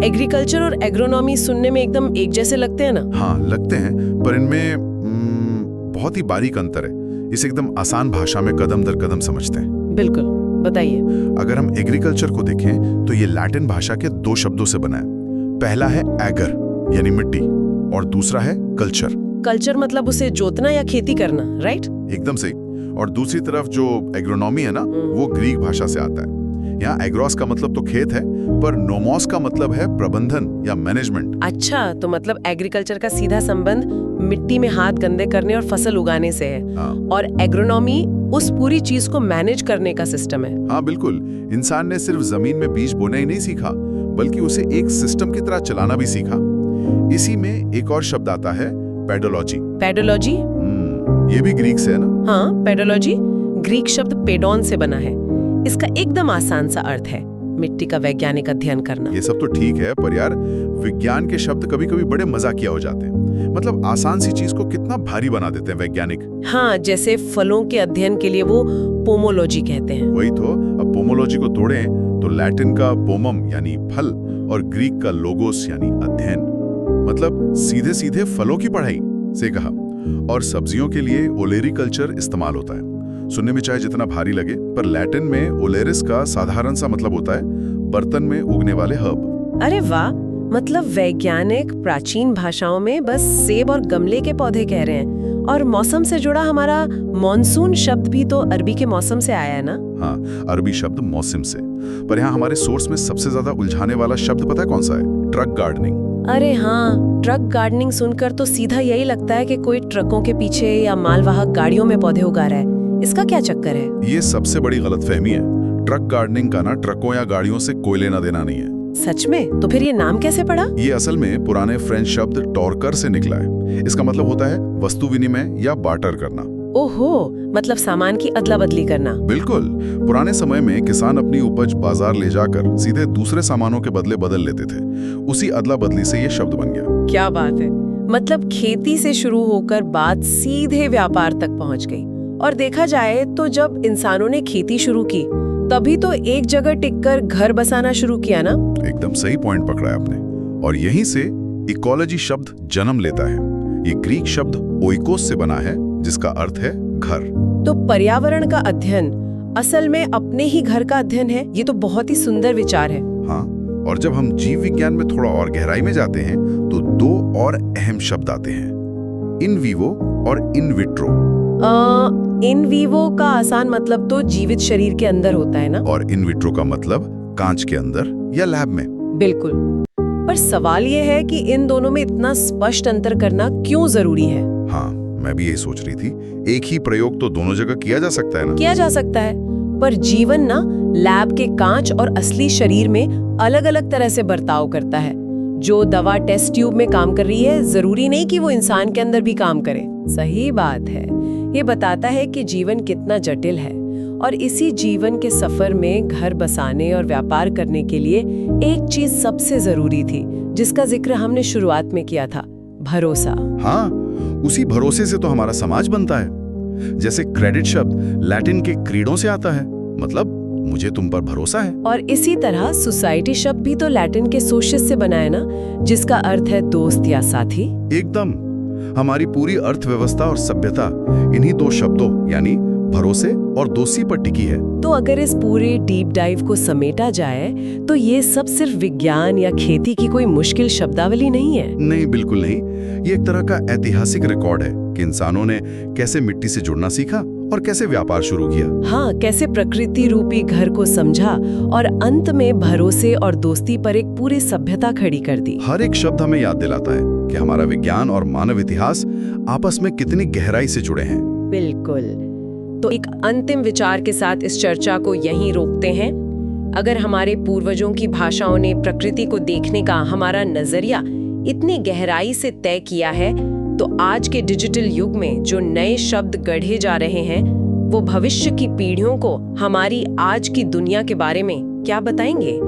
Agriculture और agronomy सुनने में एकदम एक जैसे लगते हैं ना? हाँ लगते हैं, पर इनमें बहुत ही बारीक अंतर है। इसे एकदम आसान भाषा में कदम दर कदम समझते हैं। बिल्कुल, बताइए। अगर हम एग्रीकल्चर को देखें तो ये लैटिन भाषा के 2 शब्दों से बना है। पहला है एगर यानी मिट्टी और दूसरा है कल्चर। कल्चर मतलब उसे जोतना या खेती करना, राइट? एकदम सही। और दूसरी तरफ जो एग्रोनॉमी है ना, वो ग्रीक भाषा से आता है। यहाँ एग्रोस का मतलब तो खेत है, पर नोमोस का मतलब है प्रबंधन या मैनेजमेंट। अच्छा, तो मतलब एग्रीकल्चर का सीधा संबंध मिट्टी में हाथ गंदे करने और फसल उगाने से है। हाँ। और एग्रोनॉमी उस पूरी चीज को मैनेज करने का सिस्टम है। हाँ बिल्कुल, इंसान ने सिर्फ जमीन में बीज बोना ही नहीं सीखा, बल्कि उसे एक सिस्टम की तरह चलाना भी सीखा। इसी में एक और शब्द आता है पेडोलॉजी। पेडोलॉजी? ये भी ग्रीक से है ना? हाँ, पेडोलॉजी ग्रीक शब्द पेडोन से बना है। इसका एकदम आसान सा अर्थ है मिट्टी का वैज्ञानिक अध्ययन करना। ये सब तो ठीक है, पर यार विज्ञान के शब्द कभी-कभी बड़े मजाकिया हो जाते हैं। मतलब आसान सी चीज को कितना भारी बना देते हैं वैज्ञानिक। हाँ, जैसे फलों के अध्ययन के लिए वो पोमोलॉजी कहते हैं। वही तो, अब पोमोलॉजी को तोड़ें तो लैटिन का पोमम यानी फल और ग्रीक का लोगोस यानी अध्ययन, मतलब सीधे सीधे फलों की पढ़ाई से कहा। और सब्जियों के लिए ओलेरिकल्चर इस्तेमाल होता है। सुनने में चाहे जितना भारी लगे, पर लैटिन में ओलेरिस का साधारण सा मतलब होता है बर्तन में उगने वाले हर्ब। अरे वाह, मतलब वैज्ञानिक प्राचीन भाषाओं में बस सेब और गमले के पौधे कह रहे हैं। और मौसम से जुड़ा हमारा मॉनसून शब्द भी तो अरबी के मौसम से आया है ना? हाँ, अरबी शब्द मौसम से। पर यहाँ हमारे सोर्स में सबसे ज्यादा उलझाने वाला शब्द पता है कौन सा है? Truck gardening. अरे हाँ, ट्रक गार्डनिंग सुनकर तो सीधा यही लगता है कि कोई ट्रकों के पीछे या मालवाहक गाड़ियों में पौधे उगा रहा है। इसका क्या चक्कर है? ये सबसे बड़ी गलतफहमी है। ट्रक गार्डनिंग का ना ट्रकों या गाड़ियों से कोई लेना देना नहीं है। सच में? तो फिर ये नाम कैसे पड़ा? ये असल में पुराने फ्रेंच शब्द टॉर्कर से निकला है। इसका मतलब होता है वस्तु विनिमय या बार्टर करना। ओहो, मतलब सामान की अदला बदली करना। बिल्कुल। पुराने समय में किसान अपनी उपज बाजार ले जाकर सीधे दूसरे सामानों के बदले बदल लेते थे। उसी अदला बदली से ये शब्द बन गया। क्या बात है, मतलब खेती से शुरू होकर बात सीधे व्यापार तक पहुंच गई। और देखा जाए तो जब इंसानों ने खेती शुरू की, तभी तो एक जगह टिककर घर बसाना शुरू किया ना? एकदम सही पॉइंट पकड़ा है आपने। और यहीं से इकोलॉजी शब्द जन्म लेता है। ये ग्रीक शब्द ओइकोस से बना है, जिसका अर्थ है घर। तो पर्यावरण का अध्ययन असल में अपने ही घर का अध्ययन है। ये तो बहुत ही सुंदर विचार है। हाँ, और जब हम जीव विज्ञान में थोड़ा और गहराई में जाते हैं तो 2 और अहम शब्द आते हैं, इन विवो और इन विट्रो। इन विवो का आसान मतलब तो जीवित शरीर के अंदर होता है ना? और इन विट्रो का मतलब कांच के अंदर या लैब में। बिल्कुल। पर सवाल ये है कि इन दोनों में इतना स्पष्ट अंतर करना क्यों जरूरी है? हाँ, मैं भी यही सोच रही थी। एक ही प्रयोग तो दोनों जगह किया जा सकता है ना? किया जा सकता है, पर जीवन ना लैब के कांच और असली शरीर में अलग-अलग तरह से बर्ताव करता है। जो दवा टेस्ट ट्यूब में काम कर रही है, जरूरी नहीं कि वो इंसान के अंदर भी काम करे। सही बात है। ये बताता है कि जीवन कितना जटिल है। और इसी जीवन के सफर में घर बसाने और व्यापार करने के लिए एक चीज सबसे जरूरी थी, जिसका जिक्र हमने शुरुआत में किया था, भरोसा। हाँ, उसी भरोसे से तो हमारा समाज बनता है। जैसे क्रेडिट शब्द लैटिन के क्रीडो से आता है, मतलब मुझे तुम पर भरोसा है। और इसी तरह सोसाइटी शब्द भी तो लैटिन के सोशियस से बना है ना, जिसका अर्थ है दोस्त या साथी। एकदम। हमारी पूरी अर्थव्यवस्था और सभ्यता इन्हीं 2 शब्दों यानी भरोसे और दोस्ती पर टिकी है। तो अगर इस पूरे डीप डाइव को समेटा जाए तो ये सब सिर्फ विज्ञान या खेती की कोई मुश्किल शब्दावली नहीं है। नहीं, बिल्कुल नहीं। ये एक तरह का ऐतिहासिक रिकॉर्ड है कि इंसानों ने कैसे मिट्टी से जुड़ना सीखा और कैसे व्यापार शुरू किया। हाँ, कैसे प्रकृति रूपी घर को समझा और अंत में भरोसे और दोस्ती पर एक पूरी सभ्यता खड़ी कर दी। हर एक शब्द हमें याद दिलाता है कि हमारा विज्ञान और मानव इतिहास आपस में कितनी गहराई से जुड़े हैं। बिल्कुल। तो एक अंतिम विचार के साथ इस चर्चा को यहीं रोकते हैं। अगर हमारे पूर्वजों की भाषाओं ने प्रकृति को देखने का हमारा नजरिया इतनी गहराई से तय किया है, तो आज के डिजिटल युग में जो नए शब्द गढ़े जा रहे हैं, वो भविष्य की पीढ़ियों को हमारी आज की दुनिया के बारे में क्या बताएंगे?